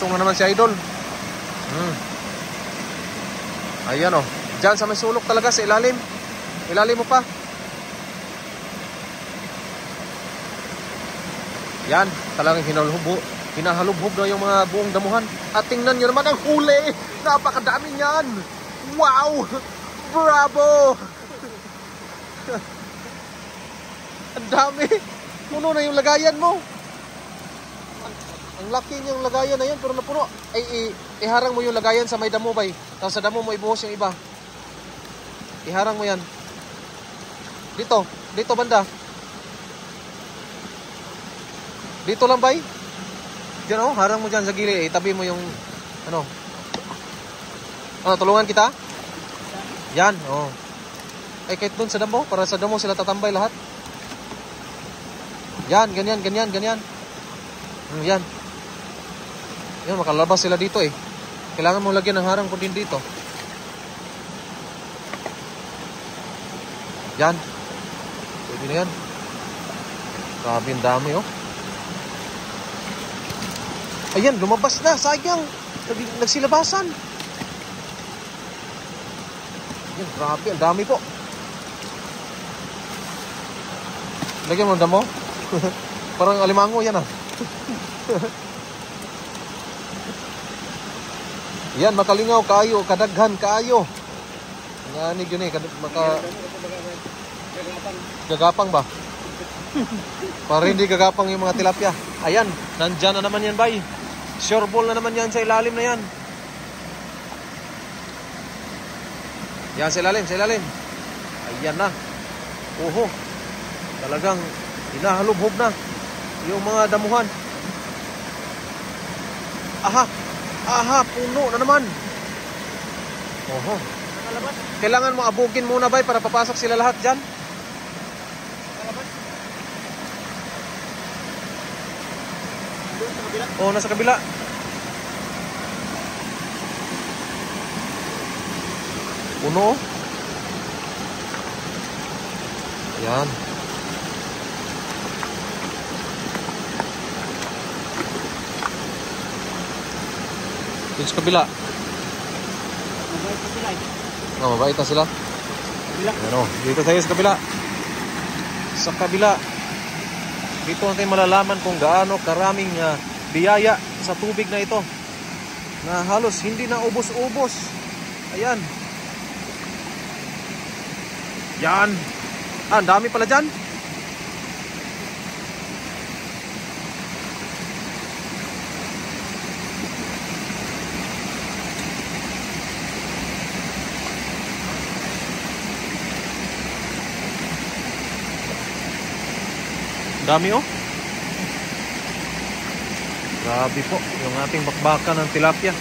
Pumasok na naman si Idol. Ayan oh. Diyan sa may sulok talaga sa ilalim. Ilalim mo pa. Yan, talagang hinahalubhog na yung mga buong damuhan. At tingnan nyo naman ang huli. Napakadami niyan. Wow! Bravo! Ang dami. Puno na yung lagayan mo. Ang laki niyang lagayan na yan, pero napuno. Ay, iharang mo yung lagayan sa may damo, bay. Tapos sa damo mo ibuhos yung iba. Iharang mo yan. Dito banda. Dito lang, bay. Diyan, oh, harang mo dyan sa gilid. Itabi mo yung, ano. Tulungan kita? Yan, oh. Ay, kahit dun sa damo, para sa damo sila tatambay lahat. Yan, ganyan. Yan. Yan, makalabas sila dito eh. Kailangan mo lagyan ng harang ko din dito. Yan. Pwede na yan. Grabe, ang dami oh. Ayan, lumabas na. Sayang. Nagsilabasan. Ayan, grabe. Ang dami po. Lagyan mo ang damo. Parang alimango yan ah. Yan, makalingaw kayo. Kadaghan kayo. Nganig yun eh. Gagapang ba? Para hindi gagapang yung mga tilapia. Ayan, nandyan na naman yan, bay. Sure ball na naman yan sa ilalim na yan. Yan, sa ilalim. Ayan na. Oho. Talagang hinahalubhob na yung mga damuhan. Aha, puno na naman. Oho. Kailangan mo abugin muna, bay, para papasok sila lahat dyan. Oh, nasa kabila. Puno. Yan. Dito sa kabila. Mabait na sila. Ano, dito tayo sa kabila. Sa kabila. Dito natin malalaman kung gaano karaming biyaya sa tubig na ito. Na halos hindi na ubos-ubos. Ayan. Yan. Ang dami pala dyan. Dami oh. Grabe po yung ating bakbakan ng tilapia.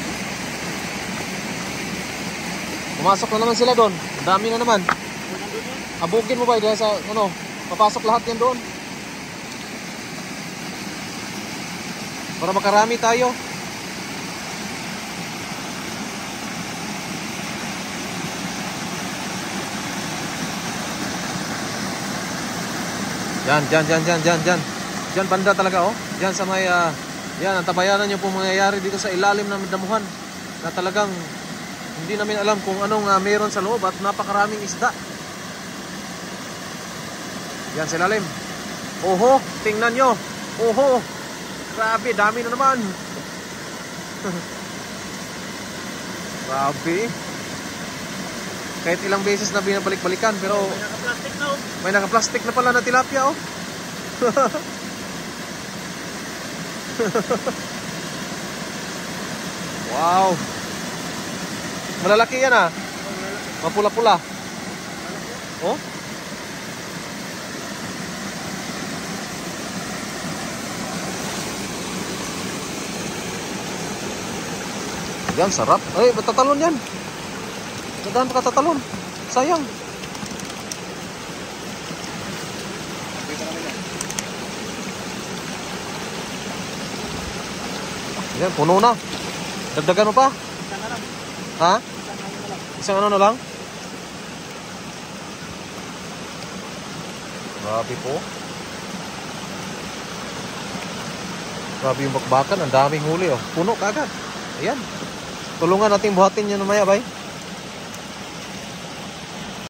Pumasok na naman sila doon. Dami na naman. Abugin mo ba dahil sa ano, papasok lahat yan doon. Para makarami tayo. Yan. Diyan banda talaga oh. Diyan sa may yan, ang tabayanan nyo po mangyayari dito sa ilalim ng damuhan. Na talagang hindi namin alam kung anong meron sa loob at napakaraming isda. Yan sa ilalim. Oho, tingnan nyo. Oho, grabe, dami na naman. Grabe. Kahit ilang beses na binabalik-balikan, pero may naka-plastic na pala na tilapia oh. Wow. Malalaki yan ah. Mapula-pula. Oh. Yan, sarap. Ay, ba't tatalon yan? Nadaan pa katatalon. Sayang. Yan, puno na. Dagdagan mo pa? Ha? Isang ano na lang? Grabe po. Grabe yung bakbakan, ang daming huli oh. Puno kaagad. Ayan. Tulungan natin buhatin yan mamaya, bay.